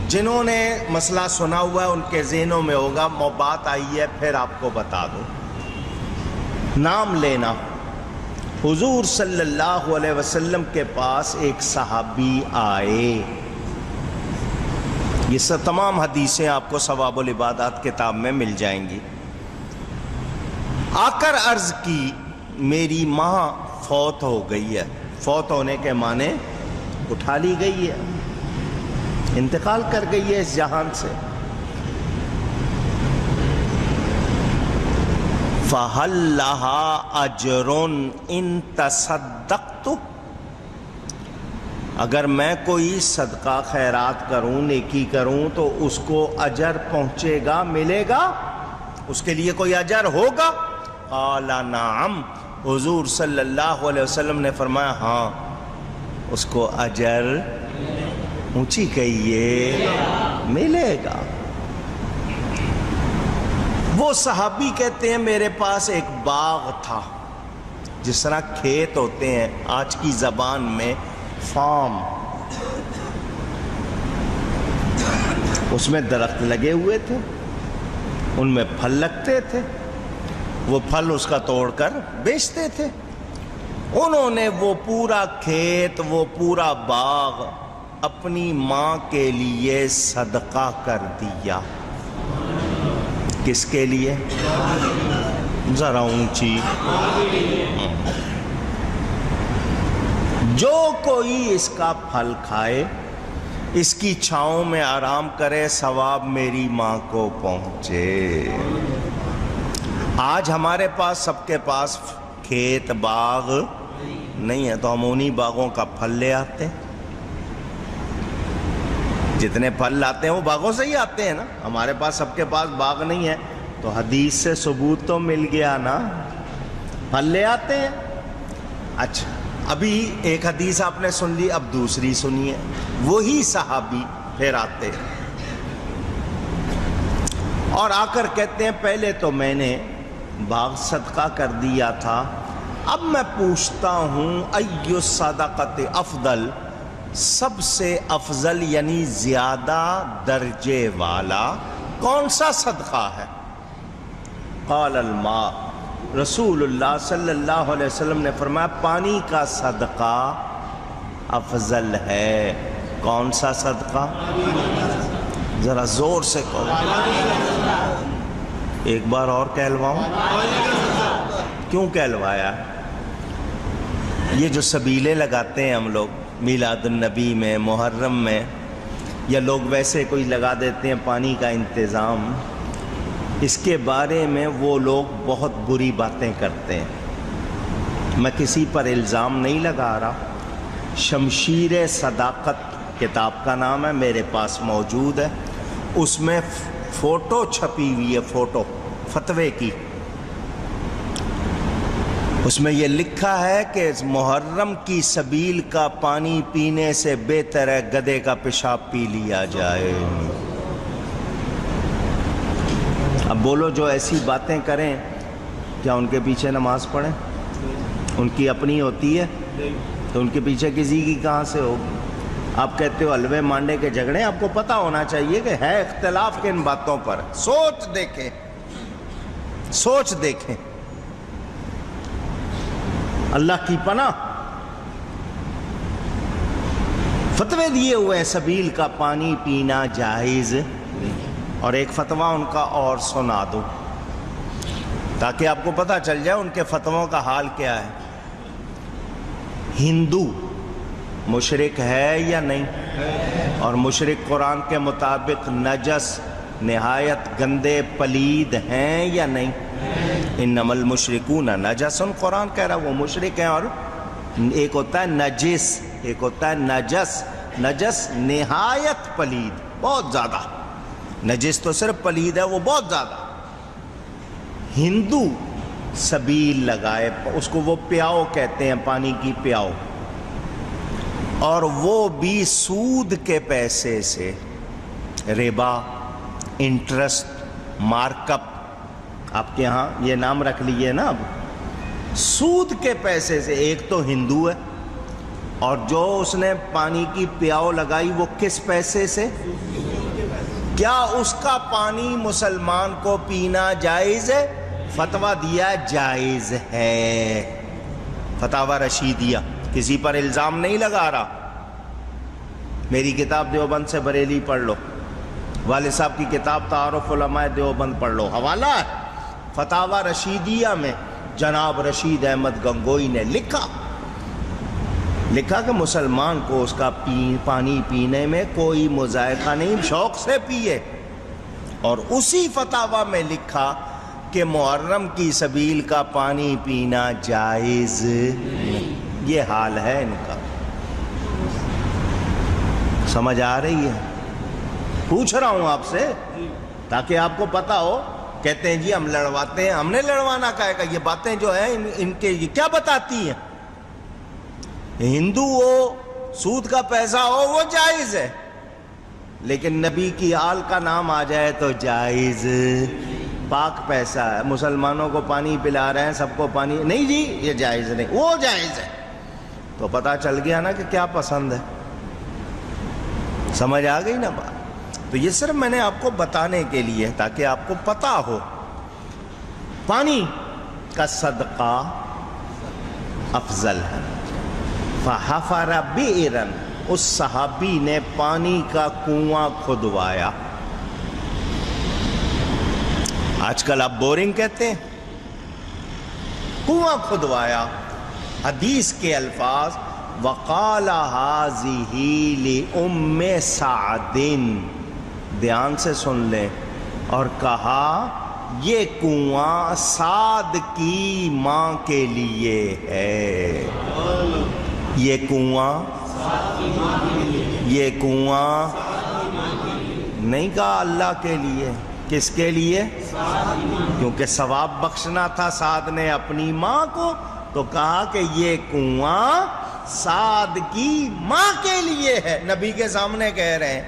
جنہوں نے مسئلہ سنا ہوا ہے ان کے ذہنوں میں ہوگا، بات آئی ہے پھر آپ کو بتا دو۔ نام لینا، حضور صلی اللہ علیہ وسلم کے پاس ایک صحابی آئے، یہ سب تمام حدیثیں آپ کو ثواب العبادات کتاب میں مل جائیں گی۔ آ کر عرض کی میری ماں فوت ہو گئی ہے، فوت ہونے کے معنی اٹھا لی گئی ہے، انتقال کر گئی ہے اس جہان سے۔ فَهَلْ لَهَا أَجْرٌ إِن تَصَدَّقْتُ، اگر میں کوئی صدقہ خیرات کروں، نیکی کروں تو اس کو اجر پہنچے گا، ملے گا، اس کے لیے کوئی اجر ہوگا؟ قال نعم، حضور صلی اللہ علیہ وسلم نے فرمایا ہاں، اس کو اجر اونچی کہیے ملے گا۔ وہ صحابی کہتے ہیں میرے پاس ایک باغ تھا، جس طرح کھیت ہوتے ہیں آج کی زبان میں فارم، اس میں درخت لگے ہوئے تھے، ان میں پھل لگتے تھے، وہ پھل اس کا توڑ کر بیچتے تھے۔ انہوں نے وہ پورا کھیت، وہ پورا باغ اپنی ماں کے لیے صدقہ کر دیا۔ کس کے لیے؟ ذرا اونچی۔ جو کوئی اس کا پھل کھائے، اس کی چھاؤں میں آرام کرے، ثواب میری ماں کو پہنچے۔ آج ہمارے پاس سب کے پاس کھیت باغ نہیں ہے، تو ہم انہی باغوں کا پھل لے آتے ہیں۔ جتنے پھل لاتے ہیں وہ باغوں سے ہی آتے ہیں نا، ہمارے پاس سب کے پاس باغ نہیں ہے، تو حدیث سے ثبوت تو مل گیا نا، پھل لے آتے ہیں۔ اچھا، ابھی ایک حدیث آپ نے سن لی، اب دوسری سنیے۔ وہی صحابی پھر آتے ہیں اور آ کر کہتے ہیں پہلے تو میں نے باغ صدقہ کر دیا تھا، اب میں پوچھتا ہوں ای الصدقۃ افضل، سب سے افضل یعنی زیادہ درجے والا کون سا صدقہ ہے؟ قال الماء، رسول اللہ صلی اللہ علیہ وسلم نے فرمایا پانی کا صدقہ افضل ہے۔ کون سا صدقہ؟ ذرا زور سے کہو، ایک بار اور کہلواؤں؟ کیوں کہلوایا؟ یہ جو سبیلیں لگاتے ہیں ہم لوگ میلاد النبی میں، محرم میں، یا لوگ ویسے کوئی لگا دیتے ہیں پانی کا انتظام، اس کے بارے میں وہ لوگ بہت بری باتیں کرتے ہیں۔ میں کسی پر الزام نہیں لگا رہا، شمشیر صداقت کتاب کا نام ہے، میرے پاس موجود ہے، اس میں فوٹو چھپی ہوئی ہے، فوٹو فتوے کی، اس میں یہ لکھا ہے کہ محرم کی سبیل کا پانی پینے سے بہتر ہے گدھے کا پیشاب پی لیا جائے۔ اب بولو جو ایسی باتیں کریں کیا ان کے پیچھے نماز پڑھیں؟ ان کی اپنی ہوتی ہے تو ان کے پیچھے کسی کی کہاں سے ہوگی؟ آپ کہتے ہو حلوے مانڈے کے جھگڑے، آپ کو پتہ ہونا چاہیے کہ ہے اختلاف کن باتوں پر۔ سوچ دیکھیں، سوچ دیکھیں، اللہ کی پناہ فتوے دیے ہوئے ہیں سبیل کا پانی پینا جائز نہیں۔ اور ایک فتویٰ ان کا اور سنا دو تاکہ آپ کو پتہ چل جائے ان کے فتووں کا حال کیا ہے۔ ہندو مشرک ہے یا نہیں؟ اور مشرک قرآن کے مطابق نجس، نہایت گندے پلید ہیں یا نہیں؟ انما المشرکون نجس، قرآن کہہ رہا وہ مشرک ہیں، اور ایک ہوتا ہے نجس، ایک ہوتا ہے نجس۔ نجس نہایت پلید، بہت زیادہ، نجس تو صرف پلید ہے، وہ بہت زیادہ۔ ہندو سبیل لگائے، اس کو وہ پیاؤ کہتے ہیں، پانی کی پیاؤ، اور وہ بھی سود کے پیسے سے، ربا، انٹرسٹ، مارک اپ، آپ کے ہاں یہ نام رکھ لیجئے نا، اب سود کے پیسے سے۔ ایک تو ہندو ہے، اور جو اس نے پانی کی پیاؤ لگائی وہ کس پیسے سے؟ کیا اس کا پانی مسلمان کو پینا جائز ہے؟ فتویٰ دیا جائز ہے، فتاوی رشیدیہ، کسی پر الزام نہیں لگا رہا۔ میری کتاب دیوبند سے بریلی پڑھ لو، والد صاحب کی کتاب تعارف علماء دیوبند پڑھ لو، حوالہ ہے فتاوی رشیدیہ میں۔ جناب رشید احمد گنگوئی نے لکھا کہ مسلمان کو اس کا پانی پینے میں کوئی مذائقہ نہیں، شوق سے پیے۔ اور اسی فتاوی میں لکھا کہ محرم کی سبیل کا پانی پینا جائز نہیں۔ یہ حال ہے ان کا، سمجھ آ رہی ہے؟ پوچھ رہا ہوں آپ سے تاکہ آپ کو پتہ ہو۔ کہتے ہیں جی ہم لڑواتے ہیں، ہم نے لڑوانا کہے گا؟ یہ باتیں جو ہیں ان کے یہ کیا بتاتی ہیں؟ ہندو ہو، سود کا پیسہ ہو، وہ جائز ہے، لیکن نبی کی آل کا نام آ جائے تو جائز۔ پاک پیسہ ہے، مسلمانوں کو پانی پلا رہے ہیں، سب کو پانی نہیں جی یہ جائز نہیں، وہ جائز ہے۔ تو پتہ چل گیا نا کہ کیا پسند ہے، سمجھ آ گئی نا بات؟ تو یہ صرف میں نے آپ کو بتانے کے لیے تاکہ آپ کو پتہ ہو پانی کا صدقہ افضل ہے۔ فحفر بئرا، اس صحابی نے پانی کا کنواں کھدوایا۔ آج کل آپ بورنگ کہتے ہیں، کنواں کھدوایا۔ حدیث کے الفاظ وقال هذه لأم سعد، دھیان سے سن لیں، اور کہا یہ کنواں سعد کی ماں کے لیے ہے۔ یہ کنواں نہیں کہا اللہ کے لیے، کس کے لیے؟ کیونکہ ثواب بخشنا تھا سعد نے اپنی ماں کو، تو کہا کہ یہ کنواں سعد کی ماں کے لیے ہے۔ نبی کے سامنے کہہ رہے ہیں۔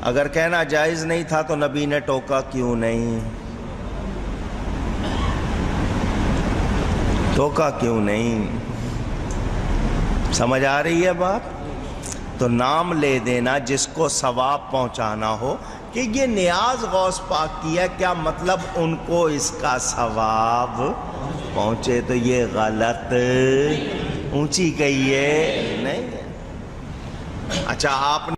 اگر کہنا جائز نہیں تھا تو نبی نے ٹوکا کیوں نہیں؟ ٹوکا کیوں نہیں؟ سمجھ آ رہی ہے بات؟ تو نام لے دینا جس کو ثواب پہنچانا ہو کہ یہ نیاز غوث پاک کی ہے، کیا مطلب ان کو اس کا ثواب پہنچے، تو یہ غلط اونچی کہیے نہیں۔ اچھا آپ نے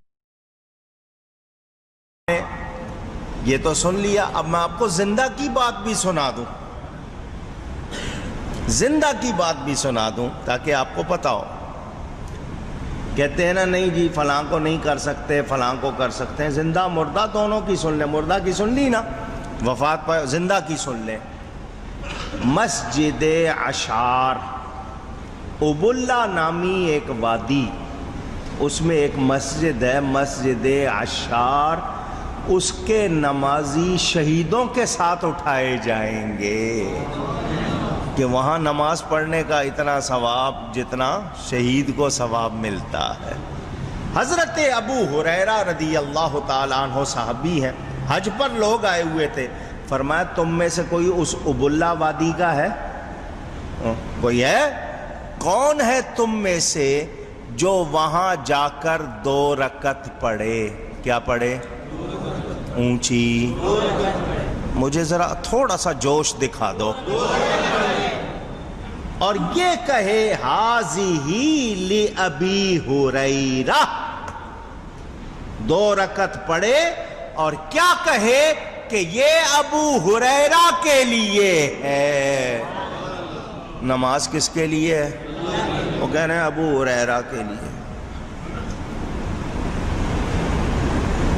یہ تو سن لیا، اب میں آپ کو زندہ کی بات بھی سنا دوں، زندہ کی بات بھی سنا دوں تاکہ آپ کو پتہ ہو۔ کہتے ہیں نا نہیں جی فلاں کو نہیں کر سکتے، فلاں کو کر سکتے ہیں۔ زندہ مردہ دونوں کی سن لیں، مردہ کی سن لی نا، وفات پر، زندہ کی سن لیں۔ مسجد عشار، ابواللہ نامی ایک وادی، اس میں ایک مسجد ہے، مسجد عشار، اس کے نمازی شہیدوں کے ساتھ اٹھائے جائیں گے کہ وہاں نماز پڑھنے کا اتنا ثواب جتنا شہید کو ثواب ملتا ہے۔ حضرت ابو ہریرہ رضی اللہ تعالیٰ عنہ صحابی ہیں، حج پر لوگ آئے ہوئے تھے، فرمایا تم میں سے کوئی اس ابواللہ وادی کا ہے؟ کوئی ہے؟ کون ہے تم میں سے جو وہاں جا کر 2 رکعت پڑھے؟ کیا پڑھے؟ اونچی، مجھے ذرا تھوڑا سا جوش دکھا دو، اور یہ کہے ہذہ لأبی ہریرہ، 2 رکعت پڑھے اور کیا کہے کہ یہ ابو ہریرہ کے لیے ہے۔ نماز کس کے لیے ہے؟ وہ کہہ رہے ہیں ابو ہریرہ کے لیے۔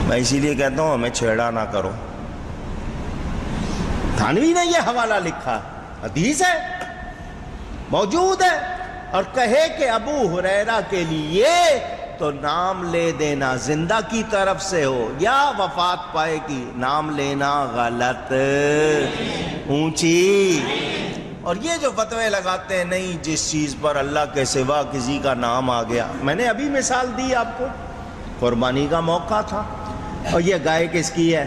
میں اسی لیے کہتا ہوں ہمیں چھیڑا نہ کرو۔ تھانوی نے یہ حوالہ لکھا، حدیث ہے، موجود ہے، اور کہے کہ ابو ہریرہ کے لیے، تو نام لے دینا زندہ کی طرف سے ہو یا وفات پائے کی، نام لینا غلط، اونچی۔ اور یہ جو فتوے لگاتے ہیں نہیں جس چیز پر اللہ کے سوا کسی کا نام آ گیا، میں نے ابھی مثال دی آپ کو، قربانی کا موقع تھا، اور یہ گائے کس کی ہے؟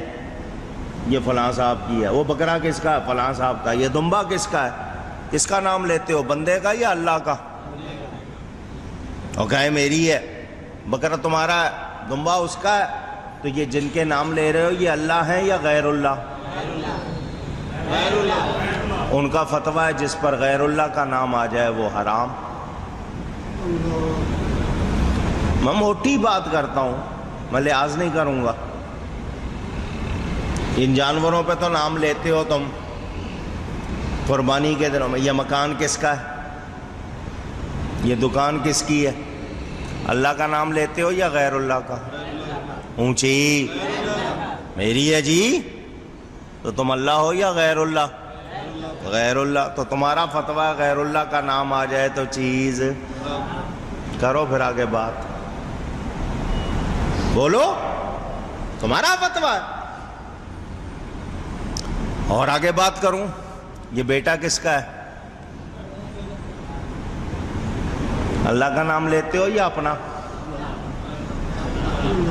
یہ فلاں صاحب کی ہے۔ وہ بکرا کس کا ہے؟ فلاں صاحب کا۔ یہ دمبا کس کا ہے؟ کس کا نام لیتے ہو، بندے کا یا اللہ کا؟ اور گائے میری ہے، بکرا تمہارا ہے، دمبا اس کا ہے، تو یہ جن کے نام لے رہے ہو یہ اللہ ہیں یا غیر اللہ؟ ان کا فتویٰ ہے جس پر غیر اللہ کا نام آ جائے وہ حرام۔ میں موٹی بات کرتا ہوں، میں لحاظ نہیں کروں گا۔ ان جانوروں پہ تو نام لیتے ہو تم قربانی کے دنوں میں۔ یہ مکان کس کا ہے؟ یہ دکان کس کی ہے؟ اللہ کا نام لیتے ہو یا غیر اللہ کا؟ اونچی میری ہے جی، تو تم اللہ ہو یا غیر اللہ؟ غیر اللہ۔ تو تمہارا فتویٰ غیر اللہ کا نام آ جائے تو چیز کرو، پھر آگے بات بولو، تمہارا فتویٰ ہے۔ اور آگے بات کروں، یہ بیٹا کس کا ہے؟ اللہ کا نام لیتے ہو یا اپنا؟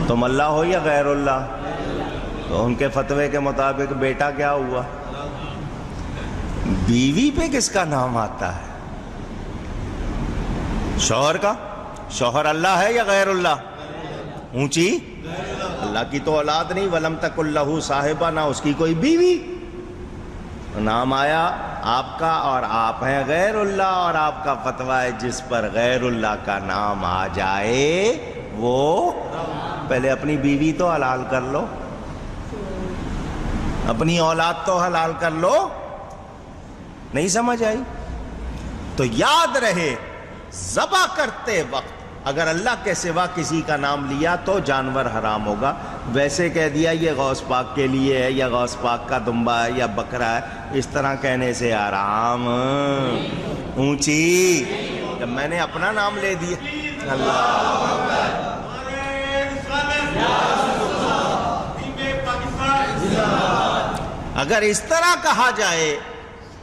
تم اللہ ہو یا غیر اللہ؟ تو ان کے فتوے کے مطابق بیٹا کیا ہوا؟ بیوی پہ کس کا نام آتا ہے؟ شوہر کا۔ شوہر اللہ ہے یا غیر اللہ؟ اونچی، اللہ کی تو اولاد نہیں، وَلَمْ تَكُنْ لَهُ صَاحِبَةٌ، نہ اس کی کوئی بیوی۔ نام آیا آپ کا اور آپ ہیں غیر اللہ، اور آپ کا فتویٰ ہے جس پر غیر اللہ کا نام آ جائے وہ پہلے اپنی بیوی تو حلال کر لو، اپنی اولاد تو حلال کر لو۔ نہیں سمجھ آئی؟ تو یاد رہے ذبح کرتے وقت اگر اللہ کے سوا کسی کا نام لیا تو جانور حرام ہوگا۔ ویسے کہہ دیا یہ غوث پاک کے لیے ہے یا غوث پاک کا دمبا ہے یا بکرا ہے، اس طرح کہنے سے حرام۔ اونچی، جب میں نے اپنا نام لے دیا اگر اس طرح کہا جائے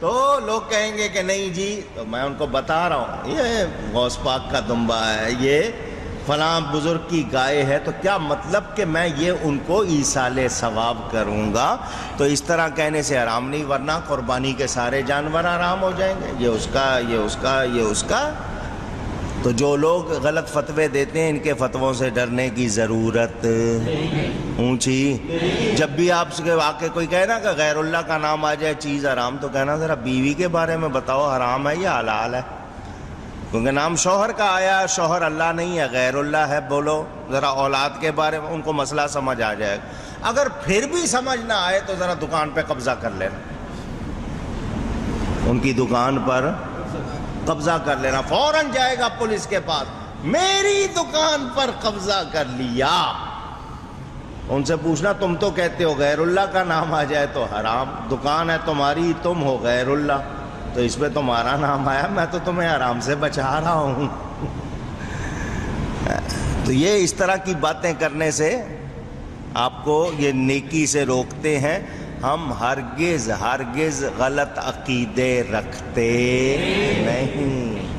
تو لوگ کہیں گے کہ نہیں جی، تو میں ان کو بتا رہا ہوں یہ غوث پاک کا دمبا ہے، یہ فلاں بزرگ کی گائے ہے، تو کیا مطلب کہ میں یہ ان کو ایصال ثواب کروں گا؟ تو اس طرح کہنے سے حرام نہیں، ورنہ قربانی کے سارے جانور حرام ہو جائیں گے، یہ اس کا، یہ اس کا، یہ اس کا۔ تو جو لوگ غلط فتوے دیتے ہیں ان کے فتووں سے ڈرنے کی ضرورت۔ اونچی، جب بھی آپ سے آ کے کوئی کہے نا کہ غیر اللہ کا نام آ جائے چیز حرام، تو کہنا ذرا بیوی کے بارے میں بتاؤ حرام ہے یا حلال ہے؟ کیونکہ نام شوہر کا آیا، شوہر اللہ نہیں ہے غیر اللہ ہے۔ بولو ذرا اولاد کے بارے میں، ان کو مسئلہ سمجھ آ جائے گا۔ اگر پھر بھی سمجھ نہ آئے تو ذرا دکان پہ قبضہ کر لینا، ان کی دکان پر قبضہ کر لینا، فوراً جائے گا پولیس کے پاس، میری دکان پر قبضہ کر لیا۔ ان سے پوچھنا تم تو کہتے ہو غیر اللہ کا نام آ جائے تو حرام، دکان ہے تمہاری، تم ہو غیر اللہ، تو اس پہ تمہارا نام آیا، میں تو تمہیں حرام سے بچا رہا ہوں۔ تو یہ اس طرح کی باتیں کرنے سے آپ کو یہ نیکی سے روکتے ہیں۔ ہم ہرگز غلط عقیدے رکھتے نہیں۔